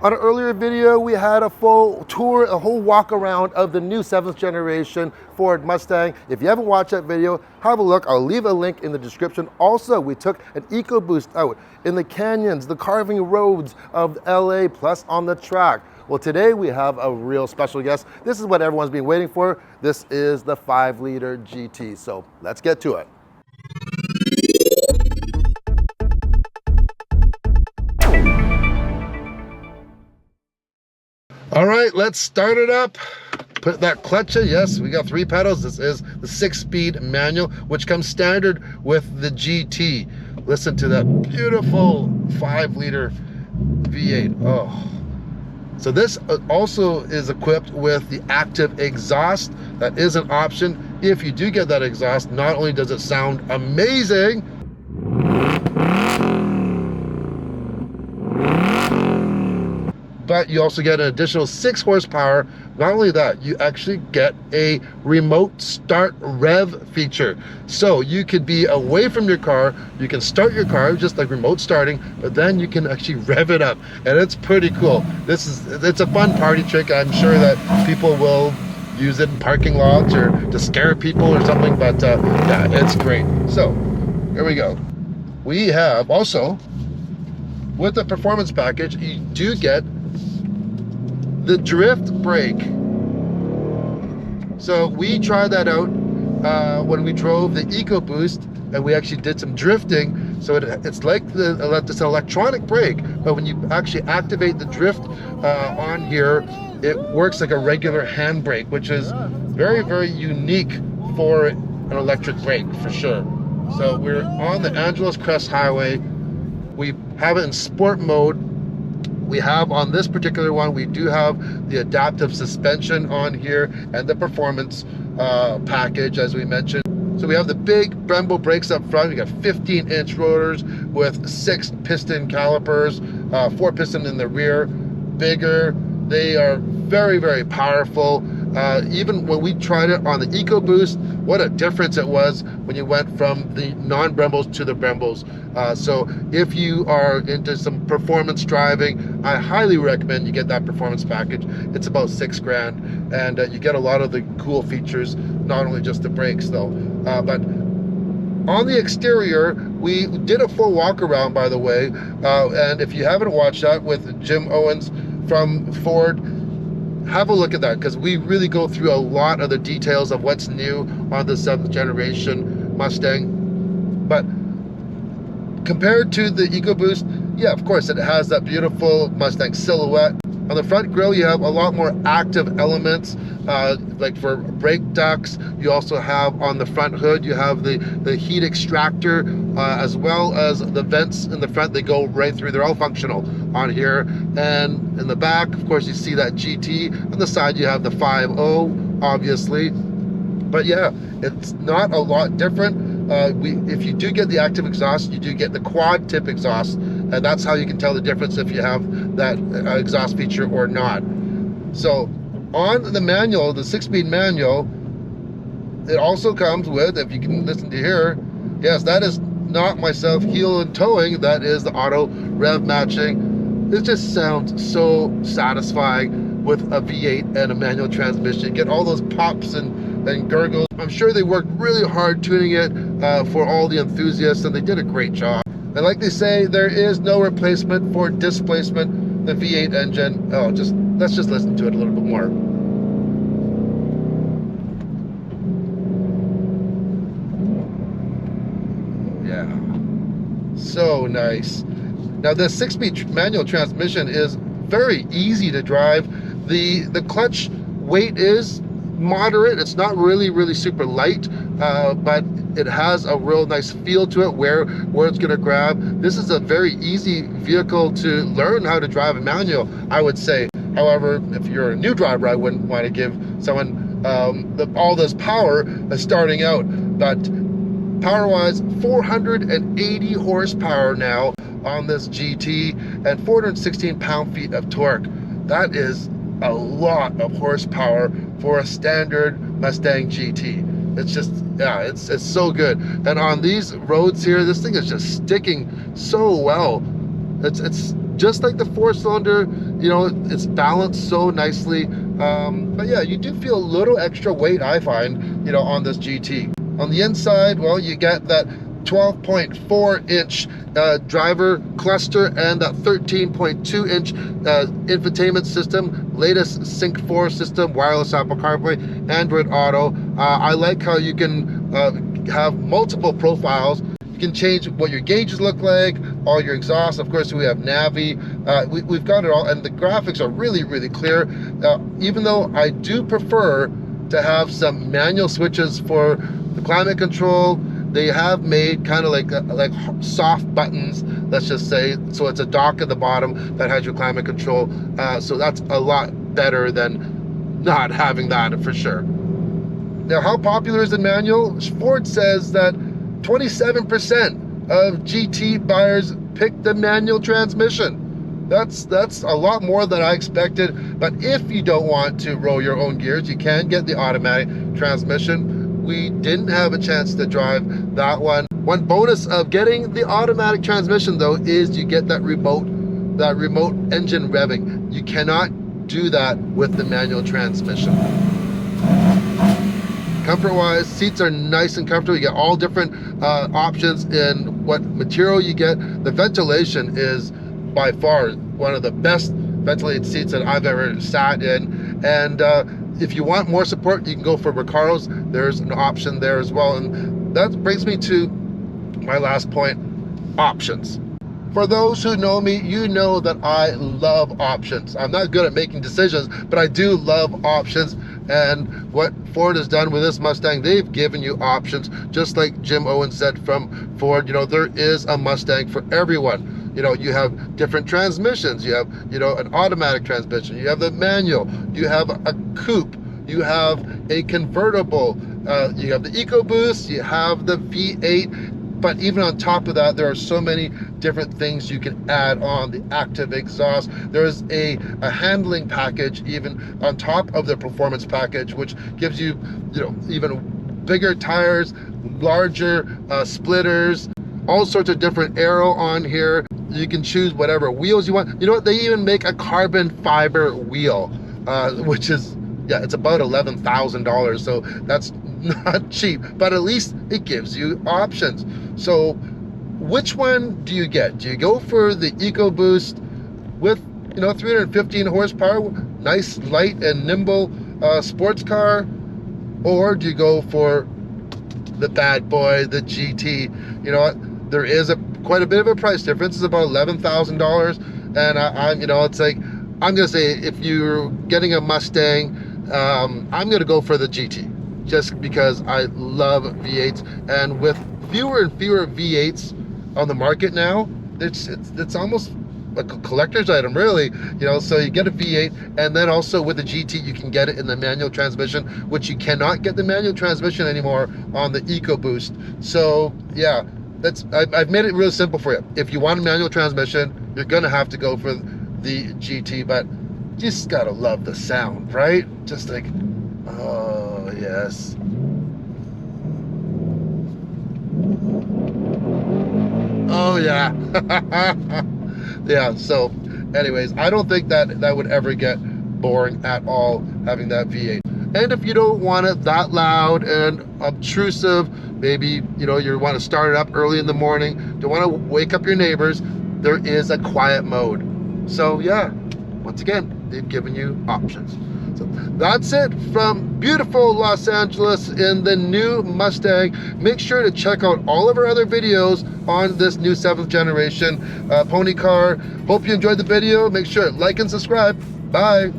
On an earlier video, we had a full tour, a whole walk around of the new 7th generation Ford Mustang. If you haven't watched that video, have a look. I'll leave a link in the description. Also, we took an EcoBoost out in the canyons, the carving roads of LA, plus on the track. Well, today we have a real special guest. This is what everyone's been waiting for. This is the 5-liter GT. So let's get to it. All right, let's start it up. Put that clutch in. Yes, we got 3 pedals. This is the 6-speed manual, which comes standard with the GT. Listen to that beautiful 5-liter V8. Oh. So this also is equipped with the active exhaust. That is an option. If you do get that exhaust, not only does it sound amazing, but you also get an additional 6 horsepower. Not only that, you actually get a remote start rev feature. So you could be away from your car, you can start your car just like remote starting, but then you can actually rev it up, and it's pretty cool. It's a fun party trick. I'm sure that people will use it in parking lots or to scare people or something, but yeah, it's great. So here we go. We have also, with the performance package, you do get the drift brake. So we tried that out when we drove the EcoBoost, and we actually did some drifting. So it's like this electronic brake, but when you actually activate the drift on here, it works like a regular handbrake, which is very, very unique for an electric brake for sure. So we're on the Angeles Crest Highway. We have it in sport mode. We have on this particular one, we do have the adaptive suspension on here and the performance package, as we mentioned. So we have the big Brembo brakes up front. We got 15-inch rotors with 6 piston calipers, 4 piston in the rear, bigger. They are very, very powerful. Even when we tried it on the EcoBoost, what a difference it was when you went from the non-Brembos to the Brembos. So if you are into some performance driving, I highly recommend you get that performance package. It's about $6 grand, and you get a lot of the cool features, not only just the brakes though. But on the exterior, we did a full walk around, by the way, and if you haven't watched that with Jim Owens from Ford, have a look at that, because we really go through a lot of the details of what's new on the 7th generation Mustang. But compared to the EcoBoost, yeah, of course, it has that beautiful Mustang silhouette. On the front grille, you have a lot more active elements, like for brake ducts. You also have on the front hood, you have the heat extractor, as well as the vents in the front. They go right through. They're all functional on here. And in the back, of course, you see that GT. On the side, you have the 5.0, obviously. But yeah, it's not a lot different. If you do get the active exhaust, you do get the quad tip exhaust, and that's how you can tell the difference if you have that exhaust feature or not. So on the manual, the 6-speed manual, it also comes with, if you can listen to here, yes, that is not myself heel and towing, that is the auto rev matching. It just sounds so satisfying with a V8 and a manual transmission. You get all those pops and gurgles. I'm sure they worked really hard tuning it for all the enthusiasts, and they did a great job. And like they say, there is no replacement for displacement. The V8 engine, let's just listen to it a little bit more. Yeah, so nice. Now the 6-speed manual transmission is very easy to drive. The clutch weight is moderate. It's not really super light, but it has a real nice feel to it where it's going to grab. This is a very easy vehicle to learn how to drive a manual, I would say. However, if you're a new driver, I wouldn't want to give someone all this power starting out. But power wise, 480 horsepower now on this GT and 416 pound-feet of torque. That is a lot of horsepower for a standard Mustang GT. It's just, yeah, it's so good. And on these roads here, this thing is just sticking so well. It's just like the 4-cylinder, you know, it's balanced so nicely. But yeah, you do feel a little extra weight, I find, you know, on this GT. On the inside, well, you get that 12.4-inch driver cluster and that 13.2-inch infotainment system, latest Sync 4 system, wireless Apple CarPlay, Android Auto. I like how you can have multiple profiles. You can change what your gauges look like, all your exhaust. Of course, we have Navi. We've got it all, and the graphics are really, really clear. Even though I do prefer to have some manual switches for the climate control, they have made kind of like soft buttons, let's just say. So it's a dock at the bottom that has your climate control. So that's a lot better than not having that, for sure. Now, how popular is the manual? Ford says that 27% of GT buyers pick the manual transmission. That's a lot more than I expected. But if you don't want to roll your own gears, you can get the automatic transmission. We didn't have a chance to drive that one. One bonus of getting the automatic transmission, though, is you get that remote engine revving. You cannot do that with the manual transmission. Comfort-wise, seats are nice and comfortable. You get all different options in what material you get. The ventilation is by far one of the best ventilated seats that I've ever sat in. And if you want more support, you can go for Recaros. There's an option there as well. And that brings me to my last point, options. For those who know me, you know that I love options. I'm not good at making decisions, but I do love options. And what Ford has done with this Mustang, they've given you options, just like Jim Owens said from Ford. You know, there is a Mustang for everyone. You know, you have different transmissions. You have, you know, an automatic transmission. You have the manual. You have a coupe. You have a convertible. You have the EcoBoost. You have the V8. But even on top of that, there are so many different things you can add on. The active exhaust. There's a handling package even on top of the performance package, which gives you, you know, even bigger tires, larger splitters, all sorts of different aero on here. You can choose whatever wheels you want. You know what? They even make a carbon fiber wheel, which is, yeah, it's about $11,000. So that's not cheap, but at least it gives you options. So which one do you get? Do you go for the EcoBoost with, you know, 315 horsepower, nice light and nimble sports car, or do you go for the bad boy, the GT? You know what, there is quite a bit of a price difference. It's about $11,000, and I'm, you know, it's like, I'm gonna say, if you're getting a Mustang, I'm gonna go for the GT, just because I love V8s, and with fewer and fewer V8s on the market now, it's almost like a collector's item, really. You know, so you get a V8, and then also with the GT, you can get it in the manual transmission, which you cannot get the manual transmission anymore on the EcoBoost. So yeah, I've made it real simple for you. If you want a manual transmission, you're gonna have to go for the GT, but you just gotta love the sound, right? Just like, oh yes. Oh yeah. Yeah, so anyways, I don't think that would ever get boring at all, having that V8. And if you don't want it that loud and obtrusive, maybe, you know, you want to start it up early in the morning, don't want to wake up your neighbors, there is a quiet mode. So yeah, once again, they've given you options. So that's it from beautiful Los Angeles in the new Mustang. Make sure to check out all of our other videos on this new 7th generation pony car. Hope you enjoyed the video. Make sure to like and subscribe. Bye.